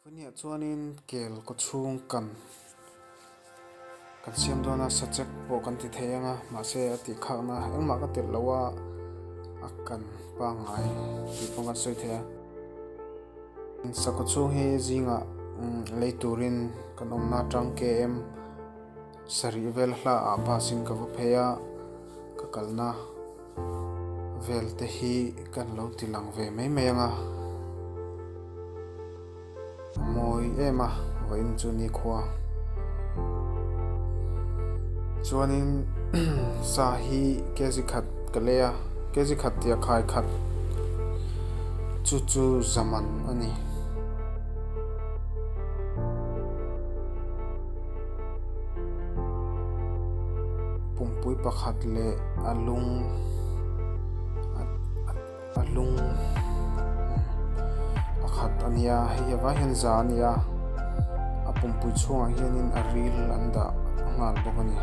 Vania chuanin kel ko chung kan siam dona SACHEK po kan ti theyanga ma se ati khana engma ka tel lawa akan pa ngai ti ponga soi thea sa ko chung he zinga leiturin kan omna tang ke em sari vel hla a pa sin ka pheya ka kalna vel te hi kan lo tilang ve mai mai anga moi ema wain chu ni khwa chuanin sa hi kezi khat kalea kezi khat tia khai khat chu zaman ani pumpui pakhat le alung pakhat ania hei wa hen za ania apumpui chunga hianin aril anda ngal bokani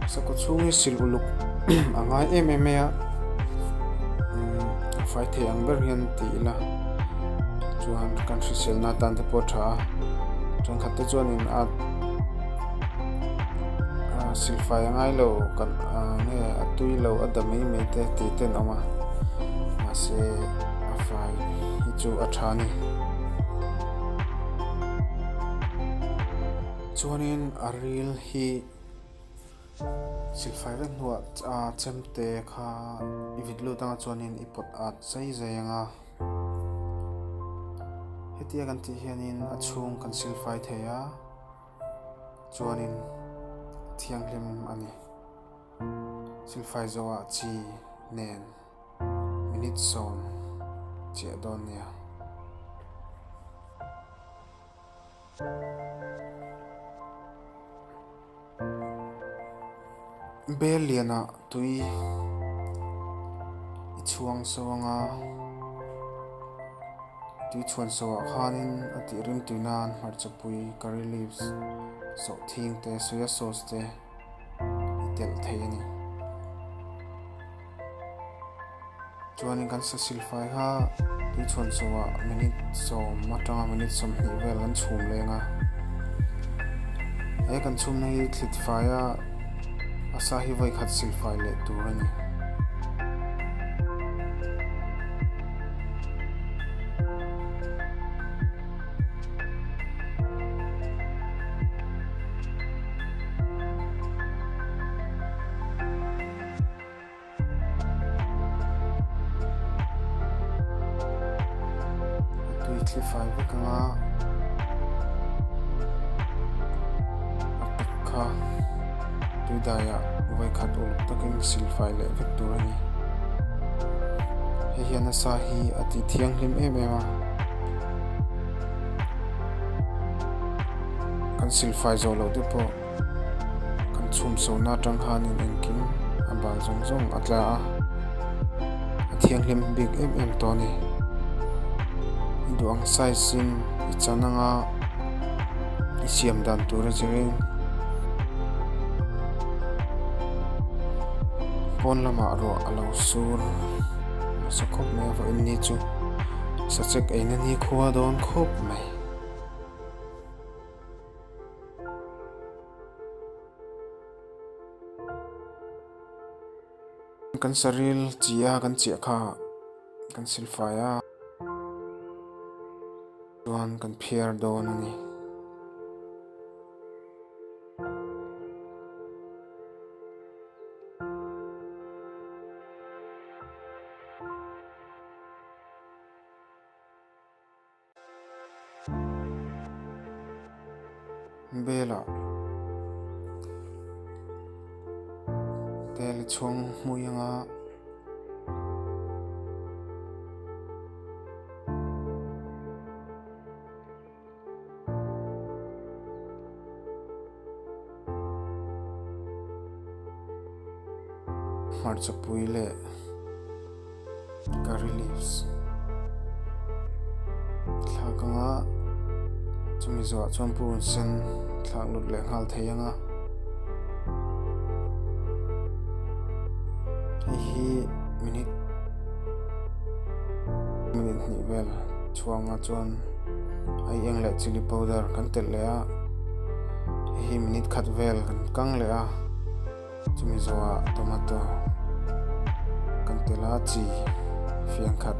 sa ko chungi siluluk angai ememea fai the ang ber hian ti la chuan kan sel na tan te po tha chang khat te chuanin silfai angai lo kan nge atui lo adami me te ti ten ama ma se afai hi chu athani chuanin aril hi silfai ren huwa chemte kha ividlu tanga chuanin ipot at sei zayanga hetia kan ti hianin achung kan silfai theya chuanin thianghlim ani silfai zawa chi nen minute zone che donia beliana tui ichuang sawanga tui chuan sawa khanin ati rim tuinan marchapui curry leaves so thing te soya sauce te itel theini chuanin kan sa silfai ha tui chuan sawa minute so matanga minute som ni vel kan chhum lenga e kan chhum nei thlitfaya asahi vai khat silfai le turani tui silfai vakanga atakha tui daya vai khat ul takin silfai le vekturani he hian asahi ati thianghlim emema kan silfai zo lo depo kan chum so na tang khanin engkim abal zong atla a thianghlim big toni duang saisin ichananga isiam dan tura jiring pon lama ro alo sur sakhop me va inni chu SACHEK aina ni khuwa don khop mai kan saril chia kan chia kha kan silfaya chuan kan phiar don ani bela tel chung muyanga marchapui le curry leaves thakanga chumi zo chuan pun sen thlang lut le ngal theianga hi minute ni vel chuanga chuan ai eng le chili powder kan tel le a hi minute khat vel kan kang le a chumi zo tomato kan tela chi fiang khat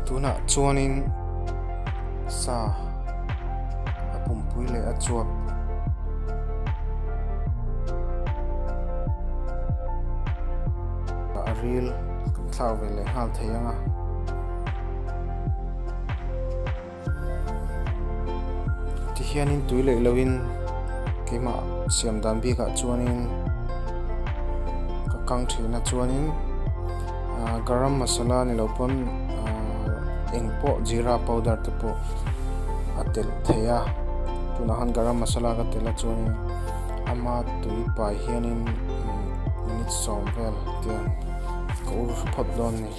tuna chuanin sa a pumpui le a chuak a ril kan thlau ve le hal theianga ti hianin tui le lovin keima siam dan bi ka chuanin ka kang thina chuanin garam masala ni lopon engpo jeera powder te po atel theya tuna han garam masala ka tela chuanin ama tui pai hianin minute som vel tian ko ur phot don ni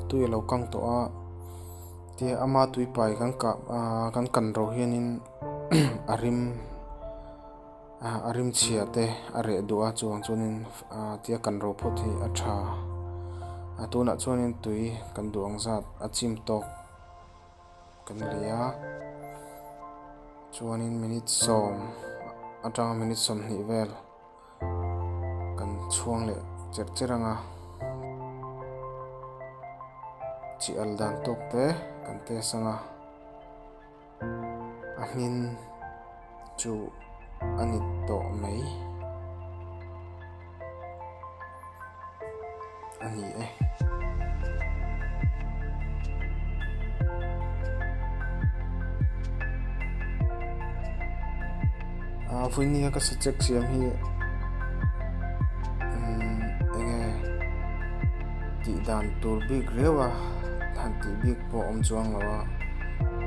tui lo kang to a tia ama tui pai kan ro hianin arim chia te are duwa chuanin tia kan ro phothi a tha atuna chuanin tui kan duang zat achim tok kan lia chuanin minute som atang minute som ni vel kan chuang le cheranga chi aldan tok te kan te sanga amin chu anit to mai ani vuinia ka SACHEK siam hi enge ti dan tur big rewa han ti big po om chuang lawa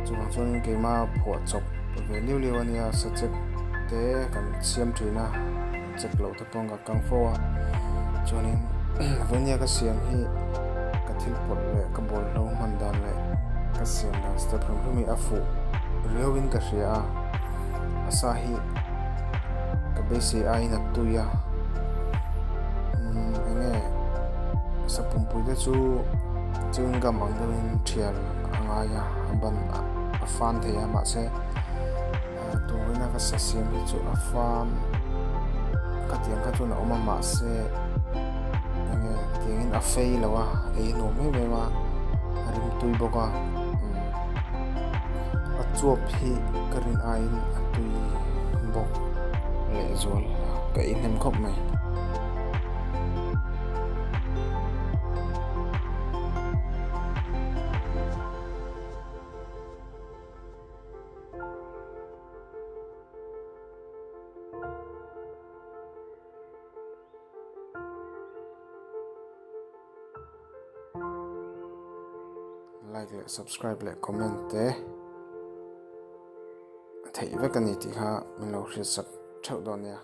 chuan keima pho chop ve liu ania SACHEK te kan siam thina chek lo te pong ka kang fo chuanin vuinia ka siam hi ka thil pot le ka bol lo man dan le ka siam dan step mi afu rewin ka ria asa hi ka besi ai na tuya enge sa pumpui de chu chung gam ang dawin thial angaya aban afan theya ma se tu na ka sasiam hi chu afam ka tiang ka chu na oma ma se enge tiangin a fei lawa ei no me ma arim tui boka a chuap hi karin ain atui bok le zol ka inem khop mai like le subscribe le comment te thei ve kan ni ti kha min lo hri sak thau don ya